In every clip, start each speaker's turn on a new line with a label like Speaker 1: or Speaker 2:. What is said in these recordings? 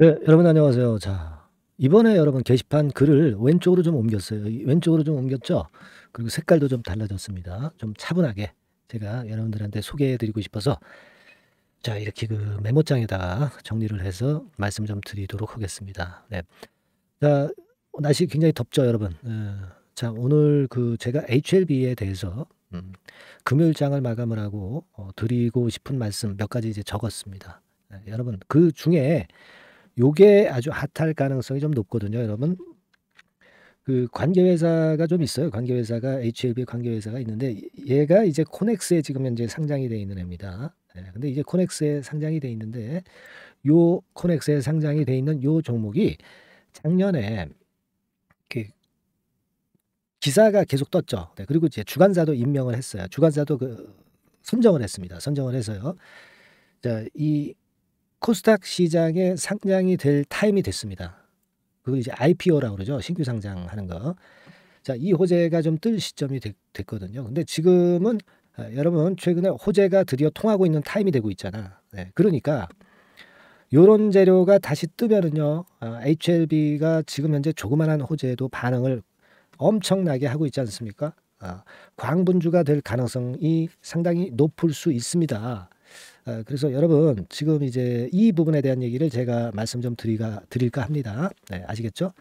Speaker 1: 네, 여러분 안녕하세요. 자, 이번에 여러분 게시판 글을 왼쪽으로 좀 옮겼어요. 왼쪽으로 좀 옮겼죠? 그리고 색깔도 좀 달라졌습니다. 좀 차분하게 제가 여러분들한테 소개해 드리고 싶어서 자, 이렇게 그 메모장에다가 정리를 해서 말씀 좀 드리도록 하겠습니다. 네. 자, 날씨 굉장히 덥죠, 여러분. 자, 오늘 그 제가 HLB에 대해서 금요일장을 마감을 하고 드리고 싶은 말씀 몇 가지 이제 적었습니다. 네, 여러분 그 중에 요게 아주 핫할 가능성이 좀 높거든요, 여러분. 그 관계회사가 좀 있어요. 관계회사가 HLB 관계회사가 있는데 얘가 이제 코넥스에 지금 현재 상장이 돼 있는 애입니다. 예, 근데 이제 코넥스에 상장이 돼 있는데 요 코넥스에 상장이 돼 있는 요 종목이 작년에 그 기사가 계속 떴죠. 네, 그리고 이제 주관사도 임명을 했어요. 주관사도 그 선정을 했습니다. 선정을 해서요. 자, 이 코스닥 시장에 상장이 될 타임이 됐습니다. 그걸 이제 IPO라고 그러죠. 신규 상장하는 거. 자, 이 호재가 좀 뜰 시점이 됐거든요. 근데 지금은 여러분 최근에 호재가 드디어 통하고 있는 타임이 되고 있잖아. 네, 그러니까 요런 재료가 다시 뜨면은요. HLB가 지금 현재 조그만한 호재에도 반응을 엄청나게 하고 있지 않습니까? 광분주가 될 가능성이 상당히 높을 수 있습니다. 그래서 여러분 지금 이제 이 부분에 대한 얘기를 제가 말씀 좀 드릴까 합니다. 네, 아시겠죠?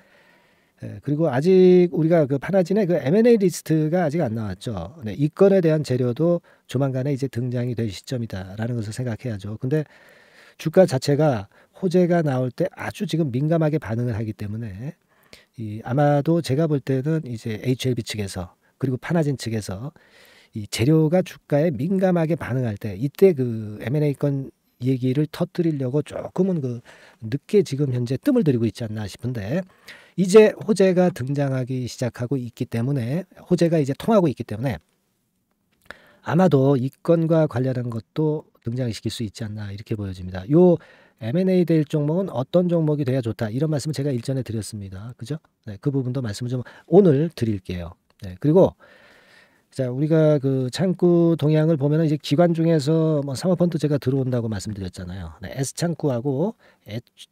Speaker 1: 그리고 아직 우리가 그 파나진의 그 M&A 리스트가 아직 안 나왔죠. 네, 이 건에 대한 재료도 조만간에 이제 등장이 될 시점이다라는 것을 생각해야죠. 근데 주가 자체가 호재가 나올 때 아주 지금 민감하게 반응을 하기 때문에 아마도 제가 볼 때는 이제 HLB 측에서 그리고 파나진 측에서 이 재료가 주가에 민감하게 반응할 때 이때 그 M&A 건 얘기를 터뜨리려고 조금은 그 늦게 지금 현재 뜸을 들이고 있지 않나 싶은데 이제 호재가 등장하기 시작하고 있기 때문에 호재가 이제 통하고 있기 때문에 아마도 이 건과 관련한 것도 등장시킬 수 있지 않나 이렇게 보여집니다. 요 M&A 될 종목은 어떤 종목이 돼야 좋다 이런 말씀을 제가 일전에 드렸습니다. 그죠? 네, 그 부분도 말씀을 좀 오늘 드릴게요. 네, 그리고 자, 우리가 그 창구 동향을 보면은 이제 기관 중에서 뭐 사모펀드 제가 들어온다고 말씀드렸잖아요. 네, S 창구하고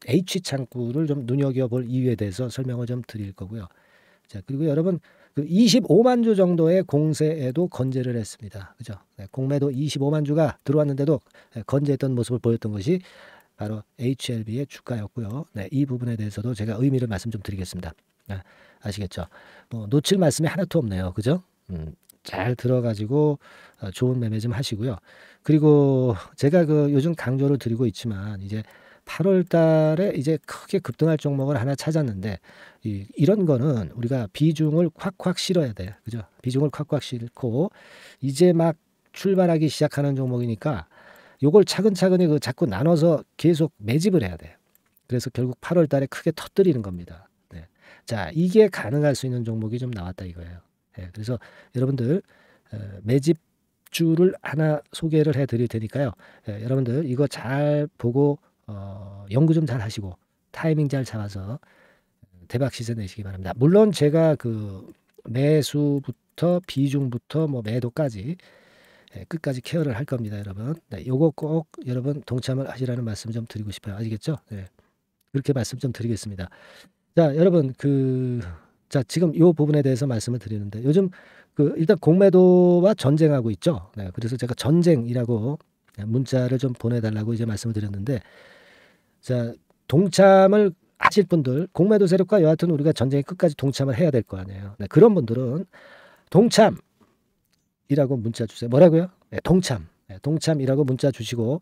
Speaker 1: H 창구를 좀 눈여겨볼 이유에 대해서 설명을 좀 드릴 거고요. 자, 그리고 여러분 그 25만 주 정도의 공세에도 건재를 했습니다. 그죠? 네, 공매도 25만 주가 들어왔는데도 건재했던 모습을 보였던 것이 바로 HLB의 주가였고요. 네, 이 부분에 대해서도 제가 의미를 말씀 좀 드리겠습니다. 아시겠죠? 뭐 놓칠 말씀이 하나도 없네요. 그죠? 잘 들어가지고 좋은 매매 좀 하시고요. 그리고 제가 그 요즘 강조를 드리고 있지만 이제 8월 달에 이제 크게 급등할 종목을 하나 찾았는데 이런 거는 우리가 비중을 콱콱 실어야 돼요. 그죠? 비중을 콱콱 실고 이제 막 출발하기 시작하는 종목이니까 요걸 차근차근히 그 자꾸 나눠서 계속 매집을 해야 돼요. 그래서 결국 8월 달에 크게 터뜨리는 겁니다. 네. 자, 이게 가능할 수 있는 종목이 좀 나왔다 이거예요. 네, 그래서 여러분들 매집주를 하나 소개를 해드릴 테니까요. 여러분들 이거 잘 보고 연구 좀 잘 하시고 타이밍 잘 잡아서 대박 시세 내시기 바랍니다. 물론 제가 그 매수부터 비중부터 뭐 매도까지 끝까지 케어를 할 겁니다, 여러분. 네, 요거 꼭 여러분 동참을 하시라는 말씀 좀 드리고 싶어요. 아시겠죠? 네, 그렇게 말씀 좀 드리겠습니다. 자, 여러분 자, 지금 요 부분에 대해서 말씀을 드리는데 요즘 그 일단 공매도와 전쟁하고 있죠. 네, 그래서 제가 전쟁이라고 문자를 좀 보내달라고 이제 말씀을 드렸는데 자, 동참을 하실 분들 공매도 세력과 여하튼 우리가 전쟁에 끝까지 동참을 해야 될 거 아니에요. 네, 그런 분들은 동참이라고 문자 주세요. 뭐라고요? 네, 동참. 네, 동참이라고 문자 주시고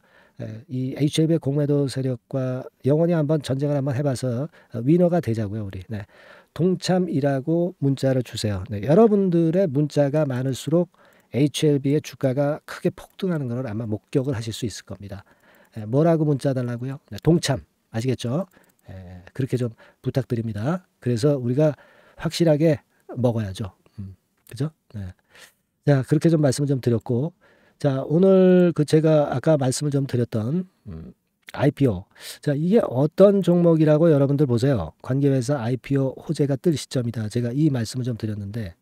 Speaker 1: 이 HLB의 공매도 세력과 영원히 한번 전쟁을 한번 해봐서 위너가 되자고요, 우리. 네. 동참이라고 문자를 주세요. 네, 여러분들의 문자가 많을수록 HLB의 주가가 크게 폭등하는 것을 아마 목격을 하실 수 있을 겁니다. 뭐라고 문자 달라고요? 네, 동참. 아시겠죠? 그렇게 좀 부탁드립니다. 그래서 우리가 확실하게 먹어야죠. 그죠? 네. 자, 그렇게 좀 말씀을 좀 드렸고, 자, 오늘 그 제가 아까 말씀을 좀 드렸던 IPO. 자, 이게 어떤 종목이라고 여러분들 보세요. 관계회사 IPO 호재가 뜰 시점이다. 제가 이 말씀을 좀 드렸는데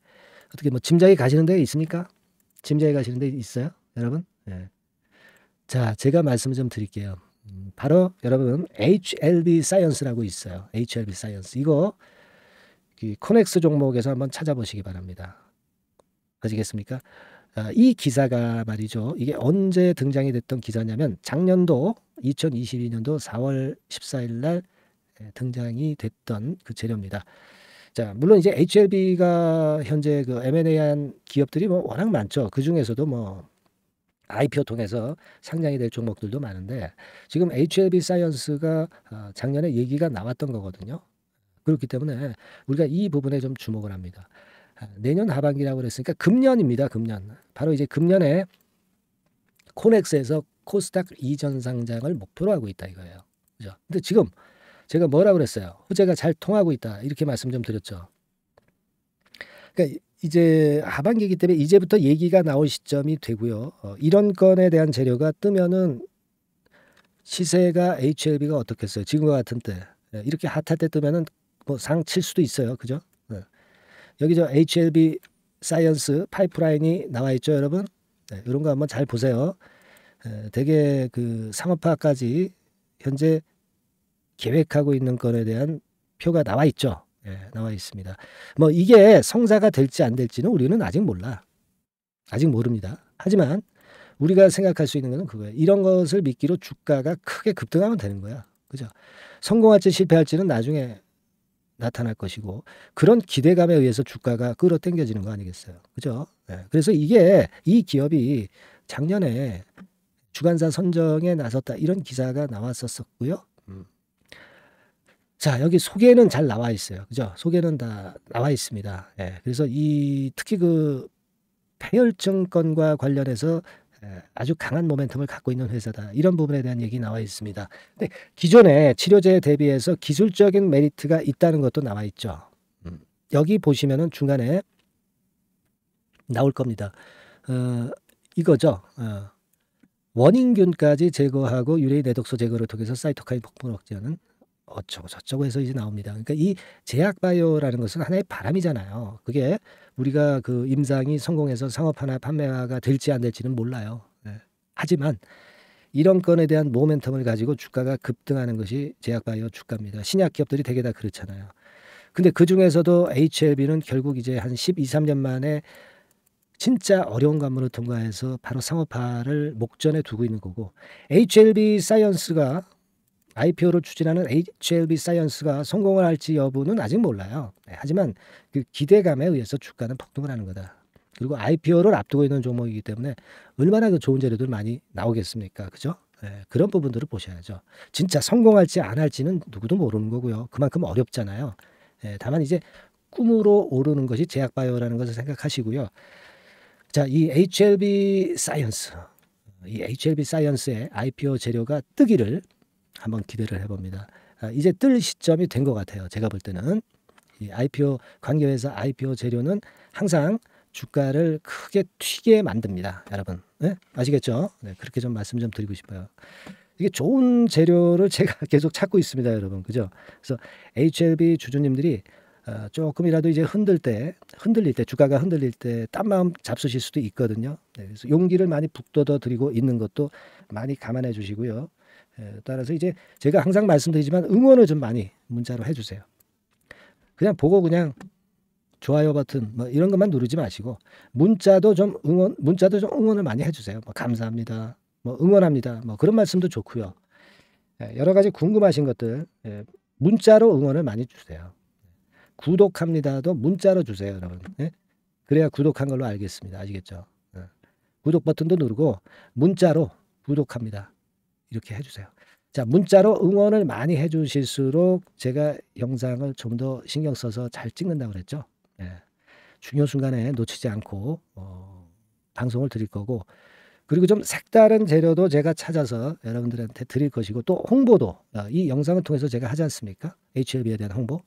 Speaker 1: 어떻게 뭐 짐작이 가시는 데 있습니까? 짐작이 가시는 데 있어요? 여러분? 네. 자, 제가 말씀을 좀 드릴게요. 바로 여러분 HLB 사이언스라고 있어요. HLB 사이언스. 이거 코넥스 종목에서 한번 찾아보시기 바랍니다. 아시겠습니까? 이 기사가 말이죠. 이게 언제 등장이 됐던 기사냐면 작년도 2022년도 4월 14일 날 등장이 됐던 그 재료입니다. 자, 물론 이제 HLB가 현재 그 M&A한 기업들이 뭐 워낙 많죠. 그 중에서도 뭐 IPO 통해서 상장이 될 종목들도 많은데 지금 HLB 사이언스가 작년에 얘기가 나왔던 거거든요. 그렇기 때문에 우리가 이 부분에 좀 주목을 합니다. 내년 하반기라고 그랬으니까 금년입니다. 금년. 바로 이제 금년에 코넥스에서 코스닥 이전 상장을 목표로 하고 있다 이거예요. 그죠? 근데 지금 제가 뭐라고 그랬어요? 호재가 잘 통하고 있다. 이렇게 말씀 좀 드렸죠. 그러니까 이제 하반기이기 때문에 이제부터 얘기가 나올 시점이 되고요. 이런 건에 대한 재료가 뜨면은 시세가 HLB가 어떻겠어요? 지금과 같은 때. 이렇게 핫할 때 뜨면은 뭐 상 칠 수도 있어요. 그죠? 여기 저 HLB 사이언스 파이프라인이 나와 있죠, 여러분? 이런 거 한번 잘 보세요. 되게 그 상업화까지 현재 계획하고 있는 건에 대한 표가 나와 있죠. 나와 있습니다. 뭐 이게 성사가 될지 안 될지는 우리는 아직 몰라. 아직 모릅니다. 하지만 우리가 생각할 수 있는 것은 그거예요. 이런 것을 미끼로 주가가 크게 급등하면 되는 거야. 그죠? 성공할지 실패할지는 나중에 나타날 것이고 그런 기대감에 의해서 주가가 끌어당겨지는 거 아니겠어요. 그죠? 그래서 이 기업이 작년에 주간사 선정에 나섰다 이런 기사가 나왔었고요. 자, 여기 소개는 잘 나와 있어요. 그죠? 소개는 다 나와 있습니다. 그래서 특히 그 폐혈증권과 관련해서 아주 강한 모멘텀을 갖고 있는 회사다. 이런 부분에 대한 얘기 나와 있습니다. 근데 기존의 치료제에 대비해서 기술적인 메리트가 있다는 것도 나와 있죠. 여기 보시면은 중간에 나올 겁니다. 이거죠. 원인균까지 제거하고 유래의 내독소 제거를 통해서 사이토카인 폭풍을 억제하는 어쩌고 저쩌고 해서 이제 나옵니다. 그러니까 이 제약바이오라는 것은 하나의 바람이잖아요. 그게 우리가 그 임상이 성공해서 상업화나 판매화가 될지 안 될지는 몰라요. 하지만 이런 건에 대한 모멘텀을 가지고 주가가 급등하는 것이 제약바이오 주가입니다. 신약 기업들이 되게 다 그렇잖아요. 근데 그 중에서도 HLB는 결국 이제 한 12, 13년 만에 진짜 어려운 관문을 통과해서 바로 상업화를 목전에 두고 있는 거고 HLB 사이언스가 IPO를 추진하는 HLB 사이언스가 성공을 할지 여부는 아직 몰라요. 하지만 그 기대감에 의해서 주가는 폭등을 하는 거다. 그리고 IPO를 앞두고 있는 종목이기 때문에 얼마나 그 좋은 재료들 많이 나오겠습니까? 그죠? 그런 부분들을 보셔야죠. 진짜 성공할지 안 할지는 누구도 모르는 거고요. 그만큼 어렵잖아요. 다만 이제 꿈으로 오르는 것이 제약바이오라는 것을 생각하시고요. 자, 이 HLB 사이언스의 IPO 재료가 뜨기를 한번 기대를 해봅니다. 이제 뜰 시점이 된 것 같아요. 제가 볼 때는 이 IPO 관계회사 IPO 재료는 항상 주가를 크게 튀게 만듭니다. 여러분 아시겠죠? 그렇게 좀 말씀 좀 드리고 싶어요. 이게 좋은 재료를 제가 계속 찾고 있습니다, 여러분. 그죠? 그래서 HLB 주주님들이 조금이라도 이제 흔들릴 때 주가가 흔들릴 때 딴 마음 잡수실 수도 있거든요. 그래서 용기를 많이 북돋워 드리고 있는 것도 많이 감안해 주시고요. 따라서 이제 제가 항상 말씀드리지만 응원을 좀 많이 문자로 해주세요. 그냥 보고 그냥 좋아요 버튼 뭐 이런 것만 누르지 마시고 문자도 좀 응원을 많이 해주세요. 뭐 감사합니다, 뭐 응원합니다, 뭐 그런 말씀도 좋고요. 여러 가지 궁금하신 것들 문자로 응원을 많이 주세요. 구독합니다도 문자로 주세요, 여러분. 그래야 구독한 걸로 알겠습니다. 아시겠죠? 구독 버튼도 누르고 문자로 구독합니다 이렇게 해주세요. 자, 문자로 응원을 많이 해주실수록 제가 영상을 좀 더 신경 써서 잘 찍는다고 그랬죠. 중요 순간에 놓치지 않고 방송을 드릴 거고 그리고 좀 색다른 재료도 제가 찾아서 여러분들한테 드릴 것이고 또 홍보도 이 영상을 통해서 제가 하지 않습니까? HLB에 대한 홍보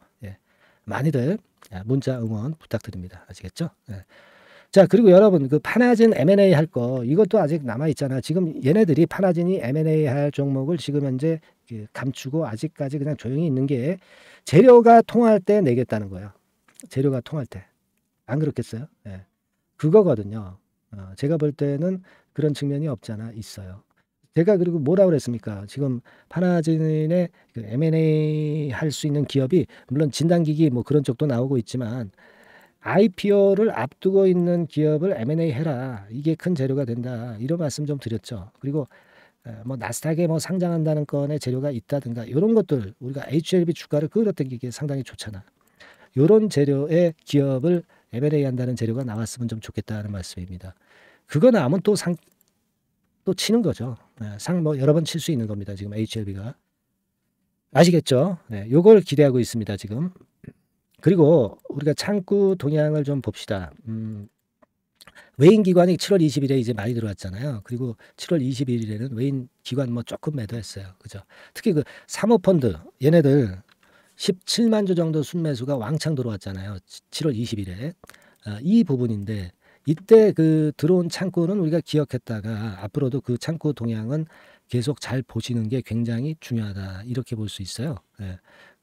Speaker 1: 많이들 문자 응원 부탁드립니다. 아시겠죠? 자, 그리고 여러분 그 파나진 M&A 할 거 이것도 아직 남아 있잖아. 지금 얘네들이 파나진이 M&A 할 종목을 지금 현재 감추고 아직까지 그냥 조용히 있는 게 재료가 통할 때 내겠다는 거예요. 재료가 통할 때. 안 그렇겠어요? 그거거든요. 제가 볼 때는 그런 측면이 없지 않아 있어요. 제가 그리고 뭐라고 그랬습니까? 지금 파나진의 그 M&A 할 수 있는 기업이 물론 진단기기 뭐 그런 쪽도 나오고 있지만 IPO를 앞두고 있는 기업을 M&A 해라. 이게 큰 재료가 된다. 이런 말씀 좀 드렸죠. 그리고 뭐 나스닥에 뭐 상장한다는 건에 재료가 있다든가 이런 것들 우리가 HLB 주가를 끌어당기기에 상당히 좋잖아. 이런 재료의 기업을 M&A 한다는 재료가 나왔으면 좀 좋겠다는 말씀입니다. 그거 나오면 또 또 치는 거죠. 상 뭐 여러 번 칠 수 있는 겁니다. 지금 HLB가. 아시겠죠? 요걸 기대하고 있습니다. 지금. 그리고 우리가 창구 동향을 좀 봅시다. 외인 기관이 7월 20일에 이제 많이 들어왔잖아요. 그리고 7월 21일에는 외인 기관 뭐 조금 매도했어요. 그죠? 특히 그 사모펀드 얘네들 17만 주 정도 순매수가 왕창 들어왔잖아요. 7월 20일에. 이 부분인데 이때 그 들어온 창구는 우리가 기억했다가 앞으로도 그 창구 동향은 계속 잘 보시는 게 굉장히 중요하다. 이렇게 볼 수 있어요.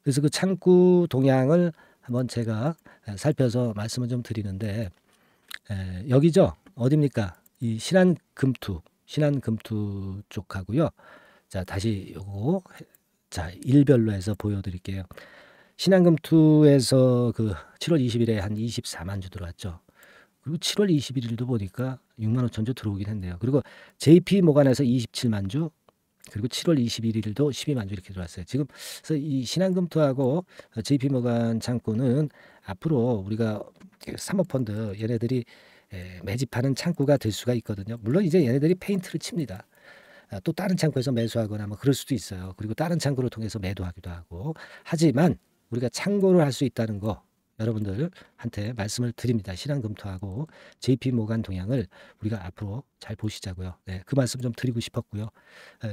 Speaker 1: 그래서 그 창구 동향을 한번 제가 살펴서 말씀을 좀 드리는데 여기죠. 어딥니까? 이 신한금투 쪽하고요. 자, 다시 요거 자, 일별로 해서 보여드릴게요. 신한금투에서 그 7월 20일에 한 24만 주 들어왔죠. 그리고 7월 21일도 보니까 6만 5천 주 들어오긴 했네요. 그리고 JP 모간에서 27만 주, 그리고 7월 21일도 12만 주 이렇게 들어왔어요. 지금 그래서 이 신한금투하고 JP 모간 창구는 앞으로 우리가 사모펀드 얘네들이 매집하는 창구가 될 수가 있거든요. 물론 이제 얘네들이 페인트를 칩니다. 또 다른 창구에서 매수하거나 뭐 그럴 수도 있어요. 그리고 다른 창구를 통해서 매도하기도 하고. 하지만 우리가 참고를 할 수 있다는 거 여러분들한테 말씀을 드립니다. 신한금투하고 JP 모간 동향을 우리가 앞으로 잘 보시자고요. 그 말씀 좀 드리고 싶었고요.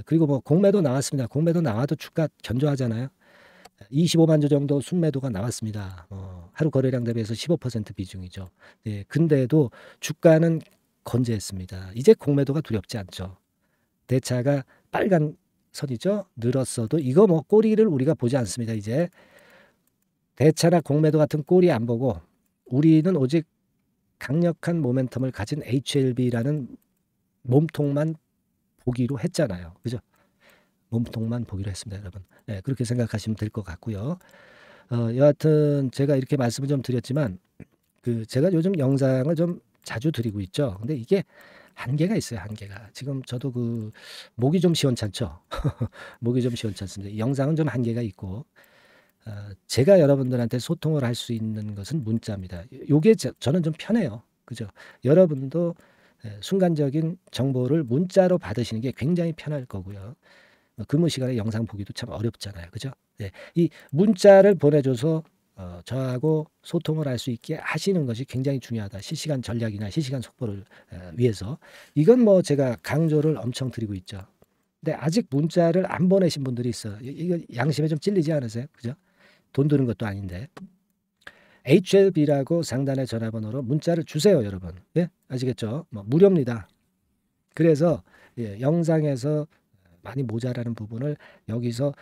Speaker 1: 그리고 뭐 공매도 나왔습니다. 공매도 나와도 주가 견조하잖아요. 25만 주 정도 순매도가 나왔습니다. 하루 거래량 대비해서 15% 비중이죠. 근데도 주가는 건재했습니다. 이제 공매도가 두렵지 않죠. 대차가 빨간 선이죠. 늘었어도 이거 뭐 꼬리를 우리가 보지 않습니다. 이제 대차나 공매도 같은 꼬리 안 보고 우리는 오직 강력한 모멘텀을 가진 HLB라는 몸통만 보기로 했잖아요. 그죠? 몸통만 보기로 했습니다, 여러분. 그렇게 생각하시면 될 것 같고요. 여하튼 제가 이렇게 말씀을 좀 드렸지만 그 제가 요즘 영상을 좀 자주 드리고 있죠. 근데 이게 한계가 있어요, 한계가. 지금 저도 그 목이 좀 시원찮죠. 목이 좀 시원찮습니다. 영상은 좀 한계가 있고 제가 여러분들한테 소통을 할 수 있는 것은 문자입니다. 요게 저는 좀 편해요. 그죠? 여러분도 순간적인 정보를 문자로 받으시는 게 굉장히 편할 거고요. 근무 시간에 영상 보기도 참 어렵잖아요. 그죠? 이 문자를 보내줘서 저하고 소통을 할 수 있게 하시는 것이 굉장히 중요하다. 실시간 전략이나 실시간 속보를 위해서. 이건 뭐 제가 강조를 엄청 드리고 있죠. 근데 아직 문자를 안 보내신 분들이 있어요. 이거 양심에 좀 찔리지 않으세요? 그죠? 돈 드는 것도 아닌데. HLB라고 상단의 전화번호로 문자를 주세요, 여러분. 아시겠죠? 뭐 무료입니다. 그래서 영상에서 많이 모자라는 부분을 여기서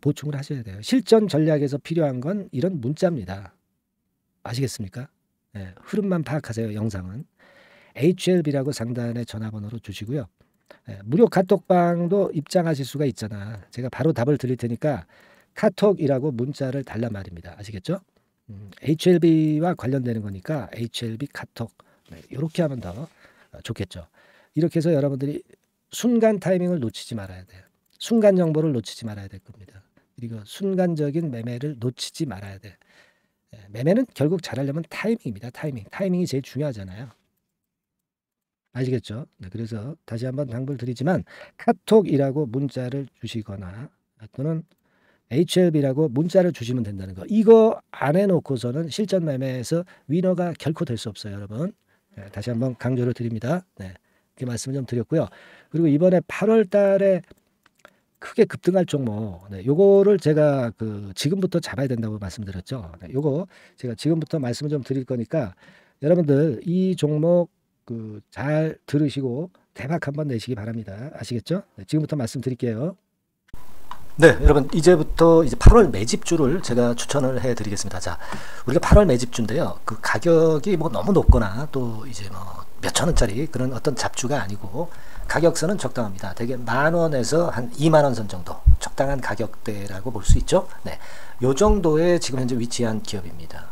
Speaker 1: 보충을 하셔야 돼요. 실전 전략에서 필요한 건 이런 문자입니다. 아시겠습니까? 흐름만 파악하세요. 영상은. HLB라고 상단의 전화번호로 주시고요. 무료 카톡방도 입장하실 수가 있잖아. 제가 바로 답을 드릴 테니까 카톡이라고 문자를 달란 말입니다. 아시겠죠? HLB와 관련되는 거니까 HLB 카톡 이렇게 하면 더 좋겠죠. 이렇게 해서 여러분들이 순간 타이밍을 놓치지 말아야 돼요. 순간 정보를 놓치지 말아야 될 겁니다. 그리고 순간적인 매매를 놓치지 말아야 돼. 매매는 결국 잘하려면 타이밍입니다. 타이밍이 제일 중요하잖아요. 아시겠죠? 그래서 다시 한번 당부를 드리지만 카톡이라고 문자를 주시거나 또는 HLB라고 문자를 주시면 된다는 거. 이거 안 해놓고서는 실전 매매에서 위너가 결코 될 수 없어요, 여러분. 다시 한번 강조를 드립니다. 이렇게 말씀을 좀 드렸고요. 그리고 이번에 8월 달에 크게 급등할 종목, 요거를 제가 지금부터 잡아야 된다고 말씀드렸죠. 요거 제가 지금부터 말씀을 좀 드릴 거니까 여러분들 이 종목 잘 들으시고 대박 한번 내시기 바랍니다. 아시겠죠? 지금부터 말씀드릴게요. 네, 여러분 이제부터 이제 8월 매집주를 제가 추천을 해드리겠습니다. 자, 우리가 8월 매집주인데요. 그 가격이 뭐 너무 높거나 또 이제 뭐 몇천 원짜리 그런 어떤 잡주가 아니고 가격선은 적당합니다. 대개 10,000원에서 한 20,000원 선 정도 적당한 가격대라고 볼 수 있죠. 네, 요 정도에 지금 현재 위치한 기업입니다.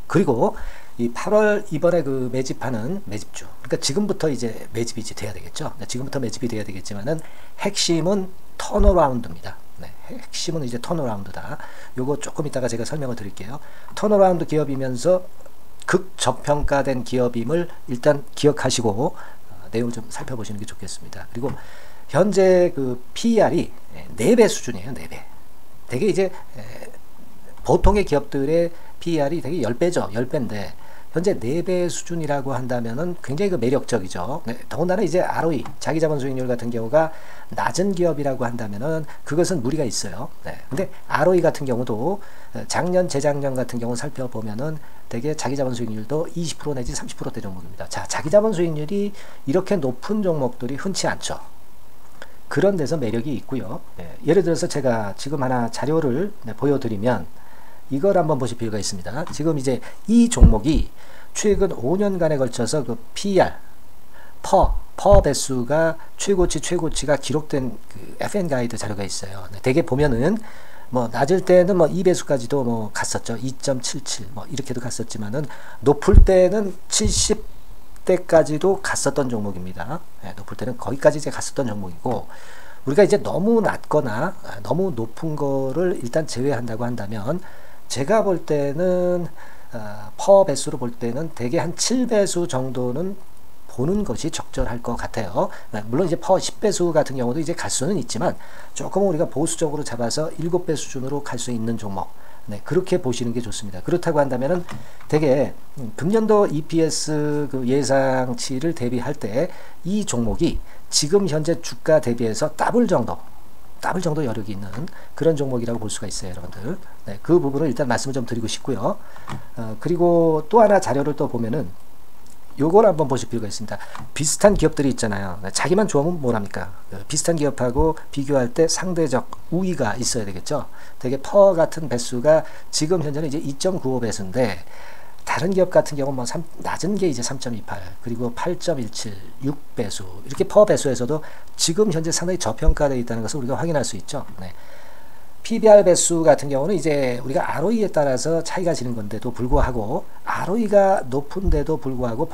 Speaker 1: 그리고 이 8월 이번에 그 매집하는 매집주, 그러니까 지금부터 이제 매집이 이제 돼야 되겠죠. 네, 지금부터 매집이 돼야 되겠지만은 핵심은 턴어라운드입니다. 네, 핵심은 이제 턴어라운드다. 요거 조금 이따가 제가 설명을 드릴게요. 턴어라운드 기업이면서 극저평가된 기업임을 일단 기억하시고 내용을 좀 살펴보시는 게 좋겠습니다. 그리고 현재 그 PER이 4배 수준이에요. 4배. 되게 이제 보통의 기업들의 PER이 되게 10배죠. 10배인데 현재 4배 수준이라고 한다면은 굉장히 그 매력적이죠. 네, 더군다나 이제 ROE, 자기자본 수익률 같은 경우가 낮은 기업이라고 한다면은 그것은 무리가 있어요. 네, 근데 ROE 같은 경우도 작년, 재작년 같은 경우 살펴보면은 되게 자기자본 수익률도 20% 내지 30%대 종목입니다. 자, 자기자본 수익률이 이렇게 높은 종목들이 흔치 않죠. 그런 데서 매력이 있고요. 네, 예를 들어서 제가 지금 하나 자료를 보여드리면 이걸 한번 보실 필요가 있습니다. 지금 이제 이 종목이 최근 5년간에 걸쳐서 그 PER, 퍼 배수가 최고치가 기록된 그 FN 가이드 자료가 있어요. 네, 대개 보면은 뭐 낮을 때는 뭐 2배수까지도 뭐 갔었죠. 2.77 뭐 이렇게도 갔었지만은 높을 때는 70대까지도 갔었던 종목입니다. 네, 높을 때는 거기까지 이제 갔었던 종목이고, 우리가 이제 너무 낮거나 너무 높은 거를 일단 제외한다고 한다면 제가 볼 때는 퍼 배수로 볼 때는 대개 한 7배수 정도는 보는 것이 적절할 것 같아요. 물론 이제 퍼 10배수 같은 경우도 이제 갈 수는 있지만 조금 우리가 보수적으로 잡아서 7배 수준으로 갈 수 있는 종목, 네, 그렇게 보시는 게 좋습니다. 그렇다고 한다면은 되게 금년도 EPS 그 예상치를 대비할 때 이 종목이 지금 현재 주가 대비해서 더블 정도 여력이 있는 그런 종목이라고 볼 수가 있어요, 여러분들. 네, 그 부분을 일단 말씀을 좀 드리고 싶고요. 그리고 또 하나 자료를 또 보면은 요걸 한번 보실 필요가 있습니다. 비슷한 기업들이 있잖아요. 자기만 좋으면 뭐랍니까? 비슷한 기업하고 비교할 때 상대적 우위가 있어야 되겠죠. 되게 퍼 같은 배수가 지금 현재는 이제 2.95배수인데 다른 기업 같은 경우는 뭐 낮은 게 이제 3.28, 그리고 8.17, 6배수, 이렇게 퍼 배수에서도 지금 현재 상당히 저평가되어 있다는 것을 우리가 확인할 수 있죠. 네. PBR 배수 같은 경우는 이제 우리가 ROE에 따라서 차이가 지는 건데도 불구하고 ROE가 높은데도 불구하고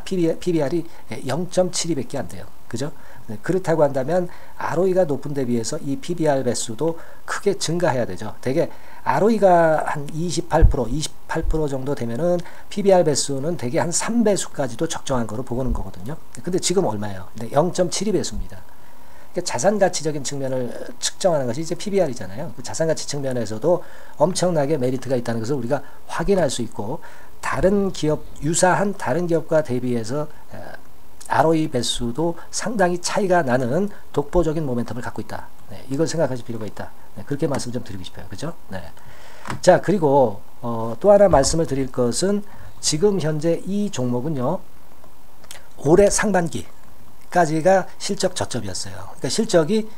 Speaker 1: PBR이 0.72밖에 안 돼요. 그죠? 네, 그렇다고 한다면 ROE가 높은 데 비해서 이 PBR 배수도 크게 증가해야 되죠. 되게 ROE가 한 28% 정도 되면은 PBR 배수는 되게 한 3배수까지도 적정한 거로 보고는 거거든요. 근데 지금 얼마예요? 네, 0.72배수입니다. 자산가치적인 측면을 측정하는 것이 이제 PBR이잖아요. 그 자산가치 측면에서도 엄청나게 메리트가 있다는 것을 우리가 확인할 수 있고, 다른 기업, 유사한 다른 기업과 대비해서 ROE 배수도 상당히 차이가 나는 독보적인 모멘텀을 갖고 있다. 네, 이걸 생각하실 필요가 있다. 네, 그렇게 말씀 좀 드리고 싶어요. 그죠? 네. 자, 그리고 또 하나 말씀을 드릴 것은 지금 현재 이 종목은요, 올해 상반기 까지가 실적 저점이었어요. 그러니까 실적이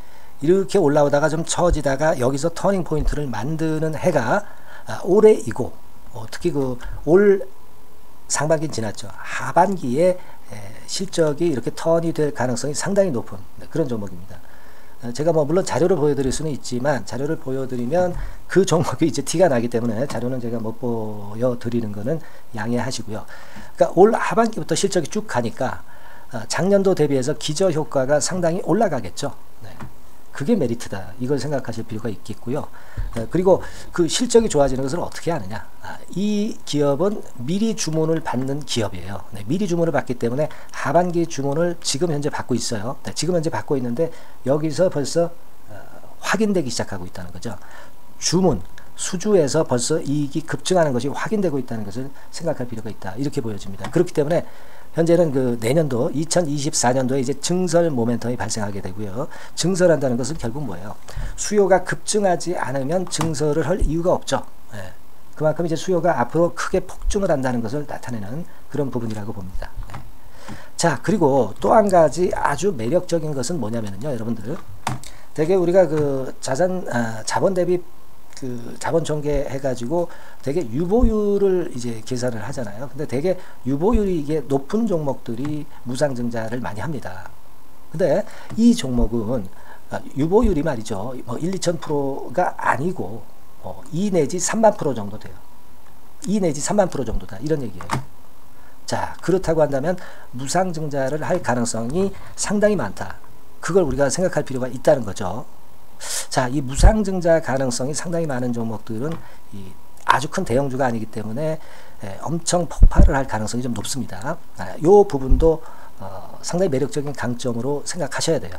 Speaker 1: 이렇게 올라오다가 좀 처지다가 여기서 터닝 포인트를 만드는 해가 올해이고, 특히 그 올 상반기는 지났죠. 하반기에 실적이 이렇게 턴이 될 가능성이 상당히 높은 그런 종목입니다. 제가 뭐 물론 자료를 보여드릴 수는 있지만 자료를 보여드리면 그 종목이 이제 티가 나기 때문에 자료는 제가 못 보여드리는 거는 양해하시고요. 그러니까 올 하반기부터 실적이 쭉 가니까 작년도 대비해서 기저효과가 상당히 올라가겠죠. 네. 그게 메리트다. 이걸 생각하실 필요가 있겠고요. 그리고 그 실적이 좋아지는 것을 어떻게 하느냐. 이 기업은 미리 주문을 받는 기업이에요. 네, 미리 주문을 받기 때문에 하반기 주문을 지금 현재 받고 있어요. 네, 지금 현재 받고 있는데 여기서 벌써 확인되기 시작하고 있다는 거죠. 주문, 수주에서 벌써 이익이 급증하는 것이 확인되고 있다는 것을 생각할 필요가 있다. 이렇게 보여집니다. 그렇기 때문에 현재는 그 내년도 2024년도에 이제 증설 모멘텀이 발생하게 되고요. 증설한다는 것은 결국 뭐예요? 수요가 급증하지 않으면 증설을 할 이유가 없죠. 네. 그만큼 이제 수요가 앞으로 크게 폭증을 한다는 것을 나타내는 그런 부분이라고 봅니다. 네. 자, 그리고 또 한 가지 아주 매력적인 것은 뭐냐면요, 여러분들. 되게 우리가 그 자본 대비 그 자본 전개 해가지고 되게 유보율을 이제 계산을 하잖아요. 근데 되게 유보율이 이게 높은 종목들이 무상증자를 많이 합니다. 근데 이 종목은 유보율이 말이죠. 뭐 1~2,000%가 아니고 2 내지 3만 프로 정도 돼요. 2 내지 3만 프로 정도다. 이런 얘기예요. 자, 그렇다고 한다면 무상증자를 할 가능성이 상당히 많다. 그걸 우리가 생각할 필요가 있다는 거죠. 자, 이 무상증자 가능성이 상당히 많은 종목들은 아주 큰 대형주가 아니기 때문에 엄청 폭발을 할 가능성이 좀 높습니다. 이 부분도 상당히 매력적인 강점으로 생각하셔야 돼요.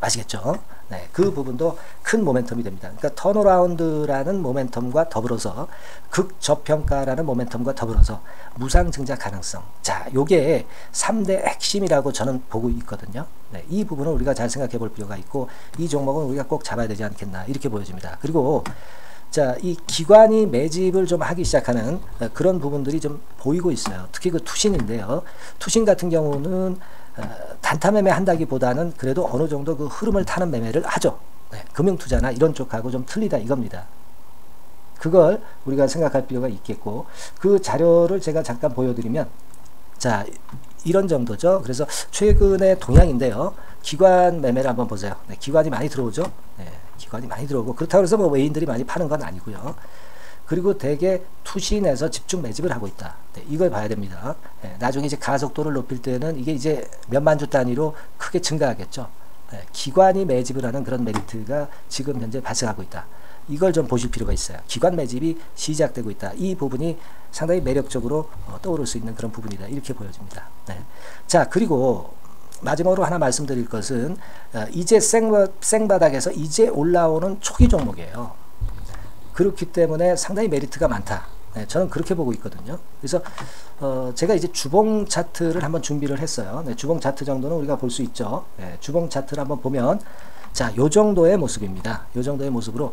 Speaker 1: 아시겠죠? 네, 그 부분도 큰 모멘텀이 됩니다. 그러니까 턴어라운드라는 모멘텀과 더불어서 극저평가라는 모멘텀과 더불어서 무상증자 가능성. 자, 요게 3대 핵심이라고 저는 보고 있거든요. 네, 이 부분을 우리가 잘 생각해 볼 필요가 있고, 이 종목은 우리가 꼭 잡아야 되지 않겠나, 이렇게 보여집니다. 그리고 자, 이 기관이 매집을 좀 하기 시작하는 그런 부분들이 좀 보이고 있어요. 특히 그 투신인데요. 투신 같은 경우는 단타 매매 한다기보다는 그래도 어느 정도 그 흐름을 타는 매매를 하죠. 네, 금융투자나 이런 쪽하고 좀 틀리다 이겁니다. 그걸 우리가 생각할 필요가 있겠고, 그 자료를 제가 잠깐 보여드리면, 자, 이런 정도죠. 그래서 최근의 동향인데요. 기관 매매를 한번 보세요. 네, 기관이 많이 들어오죠. 네, 기관이 많이 들어오고, 그렇다고 해서 뭐 외인들이 많이 파는 건 아니고요. 그리고 대개 투신에서 집중 매집을 하고 있다. 네, 이걸 봐야 됩니다. 네, 나중에 이제 가속도를 높일 때는 이게 이제 몇만 주 단위로 크게 증가하겠죠. 네, 기관이 매집을 하는 그런 메리트가 지금 현재 발생하고 있다. 이걸 좀 보실 필요가 있어요. 기관 매집이 시작되고 있다. 이 부분이 상당히 매력적으로 떠오를 수 있는 그런 부분이다. 이렇게 보여집니다. 네. 자, 그리고 마지막으로 하나 말씀드릴 것은 이제 생바닥에서 이제 올라오는 초기 종목이에요. 그렇기 때문에 상당히 메리트가 많다. 네, 저는 그렇게 보고 있거든요. 그래서 제가 이제 주봉 차트를 한번 준비를 했어요. 네, 주봉 차트 정도는 우리가 볼 수 있죠. 네, 주봉 차트를 한번 보면, 자, 요 정도의 모습입니다. 요 정도의 모습으로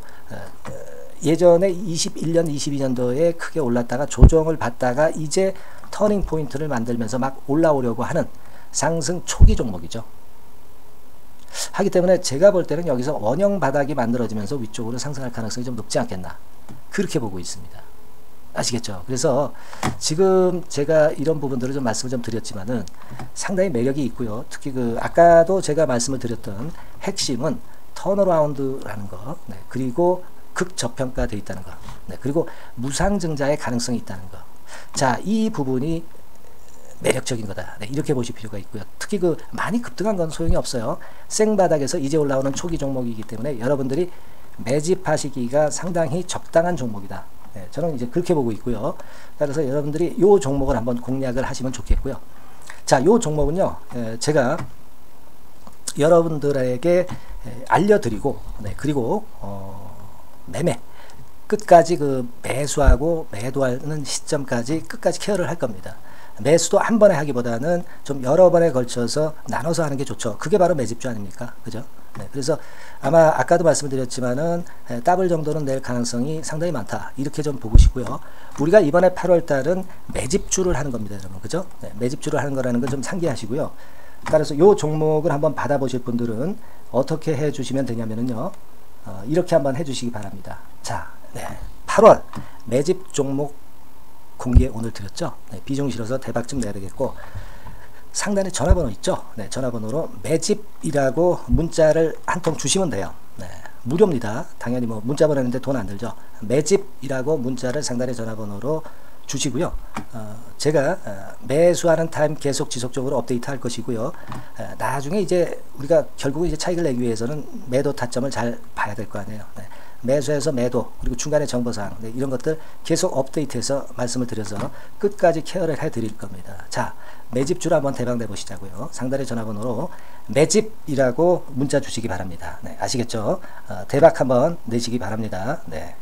Speaker 1: 예전에 21년, 22년도에 크게 올랐다가 조정을 받다가 이제 터닝 포인트를 만들면서 막 올라오려고 하는 상승 초기 종목이죠. 하기 때문에 제가 볼 때는 여기서 원형 바닥이 만들어지면서 위쪽으로 상승할 가능성이 좀 높지 않겠나, 그렇게 보고 있습니다. 아시겠죠? 그래서 지금 제가 이런 부분들을 좀 말씀을 좀 드렸지만은 상당히 매력이 있고요. 특히 그 아까도 제가 말씀을 드렸던 핵심은 턴어라운드라는 거, 네, 그리고 극저평가되어 있다는 거, 네, 그리고 무상증자의 가능성이 있다는 거. 자, 이 부분이 매력적인 거다. 네, 이렇게 보실 필요가 있고요. 특히 그 많이 급등한 건 소용이 없어요. 생바닥에서 이제 올라오는 초기 종목이기 때문에 여러분들이 매집하시기가 상당히 적당한 종목이다. 네, 저는 이제 그렇게 보고 있고요. 따라서 여러분들이 이 종목을 한번 공략을 하시면 좋겠고요. 자, 이 종목은요, 제가 여러분들에게 알려드리고, 네, 그리고 매매 끝까지 그 매수하고 매도하는 시점까지 끝까지 케어를 할 겁니다. 매수도 한 번에 하기보다는 좀 여러 번에 걸쳐서 나눠서 하는 게 좋죠. 그게 바로 매집주 아닙니까? 그죠? 네, 그래서 아마 아까도 말씀드렸지만은 더블 정도는 낼 가능성이 상당히 많다. 이렇게 좀 보시고요. 우리가 이번에 8월 달은 매집주를 하는 겁니다, 여러분. 그죠? 네, 매집주를 하는 거라는 걸 좀 상기하시고요. 따라서 이 종목을 한번 받아보실 분들은 어떻게 해 주시면 되냐면요. 이렇게 한번 해 주시기 바랍니다. 자, 네, 8월 매집 종목 공개 오늘 드렸죠. 네, 비중 실어서 대박 좀 내야 되겠고, 상단에 전화번호 있죠. 네, 전화번호로 매집이라고 문자를 한 통 주시면 돼요. 네, 무료입니다. 당연히 뭐 문자 보내는데 돈 안 들죠. 매집이라고 문자를 상단에 전화번호로 주시고요. 제가 매수하는 타임 계속 지속적으로 업데이트 할 것이고요. 나중에 이제 우리가 결국은 이제 차익을 내기 위해서는 매도 타점을 잘 봐야 될 거 아니에요. 네. 매수해서 매도, 그리고 중간에 정보사항, 네, 이런 것들 계속 업데이트해서 말씀을 드려서 끝까지 케어를 해드릴 겁니다. 자, 매집주를 한번 대박 내보시자고요. 상단의 전화번호로 매집이라고 문자 주시기 바랍니다. 네, 아시겠죠? 대박 한번 내시기 바랍니다. 네.